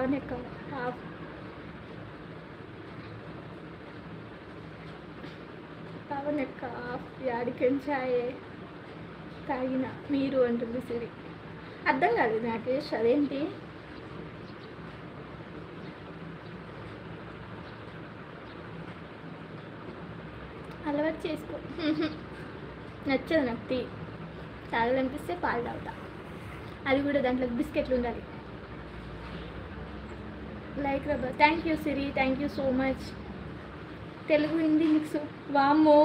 Lavanya half Lavanya half యాడికెంచాయే తాగిన మీరు అంటుంది సిరి. అర్థం కాలేదు నాకేష్, అదేంటి? అలవాటు చేసుకో. నచ్చదు నాకు టీ. తాగాలనిపిస్తే పాలు తాగుతా, అది కూడా దాంట్లో బిస్కెట్లు ఉండాలి. లైక్ రబ్బా. Thank you Siri, thank you so much. Telugu Hindi mix. వామ్మో,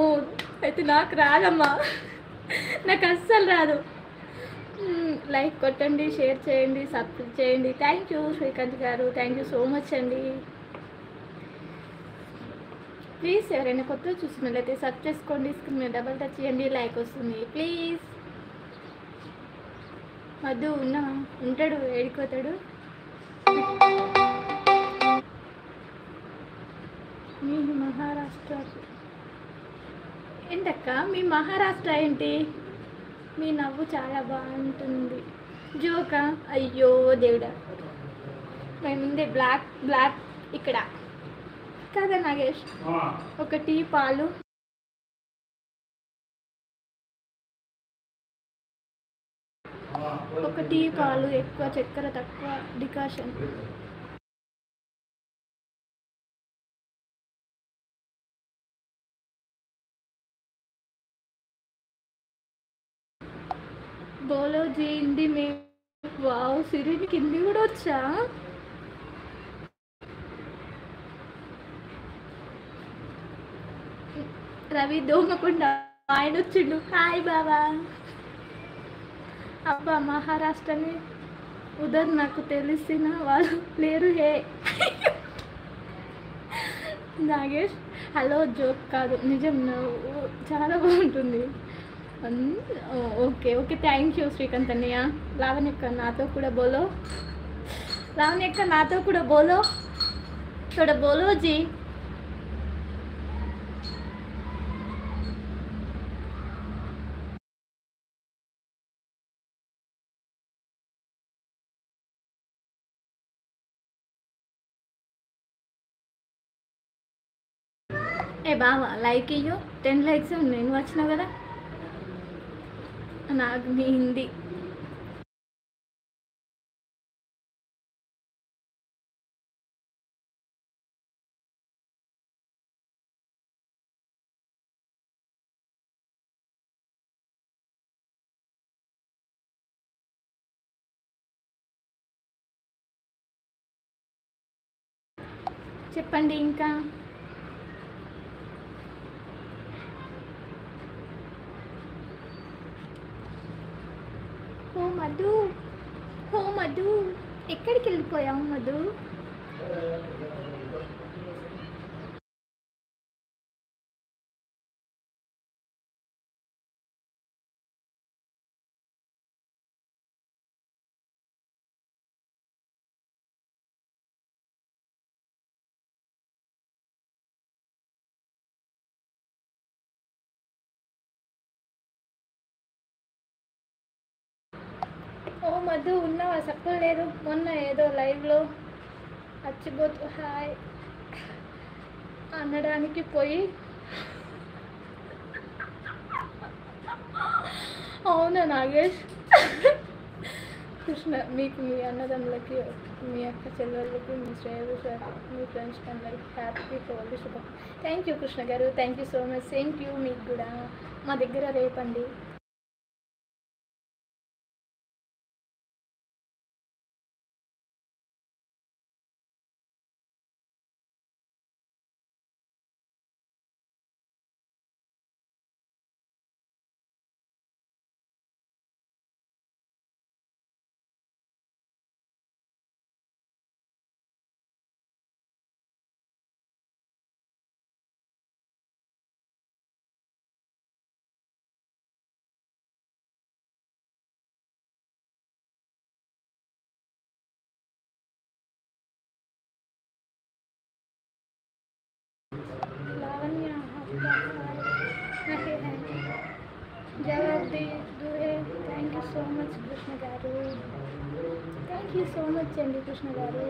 అయితే నాకు రాదమ్మా, నాకు అస్సలు రాదు. లైక్ కొట్టండి, షేర్ చేయండి, సబ్స్క్రైబ్ చేయండి. థ్యాంక్ యూ శ్రీకాంత్ గారు, థ్యాంక్ యూ సో మచ్ అండి. ప్లీజ్ ఎవరైనా కొత్తగా చూసినట్లయితే సబ్ చేసుకోండి, స్క్రీన్ మీద డబల్ టచ్ చేయండి, లైక్ వస్తుంది ప్లీజ్. మధు ఉంటాడు, ఏడిపోతాడు. మీ మహారాష్ట్ర ఏంటక్క? మీ మహారాష్ట్ర ఏంటి? మీ నవ్వు చాలా బాగుంటుంది. జోకా? అయ్యో దేవుడా, మేముంది బ్లాక్ బ్లాక్ ఇక్కడ కదా నాగేష్. ఒక టీ పాలు, ఒక టీ పాలు, ఎక్కువ చక్కెర తక్కువ డికాషన్. బోలో జీ హిందీ మే. వావ్ సిరి, నీకు హిందీ కూడా వచ్చా? రవి దోమకొండ ఆయన వచ్చిండు. హాయ్ బాబా. అబ్బా మహారాష్ట్రని ఉదర్ నాకు తెలిసిన వాళ్ళు లేరు. హే నాగేష్, హలో జోక్ కాదు నిజం, చాలా బాగుంటుంది. Okay okay, thank you Srikanth అన్నయ్య. లావణ్యక్క నాతో కూడా బోలో, లావణ్యక్క నాతో కూడా బోలో, थोड़ा बोलो जी. ఏ బావా లైక్ ఇయ్యు, 10 likes నేను వచ్చినా కదా. నాకు మీ హిందీ చెప్పండి ఇంకా. ఓ మధు, ఓ మధు, ఎక్కడికి వెళ్ళిపోయావు మధు? ఓ మధు ఉన్నావా? చెప్పలేదు మొన్న ఏదో లైవ్లో వచ్చిపోతు హాయ్ అనడానికి పోయి. అవునా నాగేష్? కృష్ణ మీకు, మీ అన్నదమ్ములకి, మీ అక్క చెల్లెళ్ళకి, మీ శ్రేయస్సు, మీ ఫ్రెండ్స్ అందరికి హ్యాపీ హోలీ శుభ. థ్యాంక్ యూ కృష్ణ గారు, thank you so much. Same you మీకు కూడా. మా దగ్గర రేపండి. लावण्य जवाब दे दूहे. Thank you so much Krishna గారు, థ్యాంక్ యూ సో మచ్ అండి కృష్ణ గారు.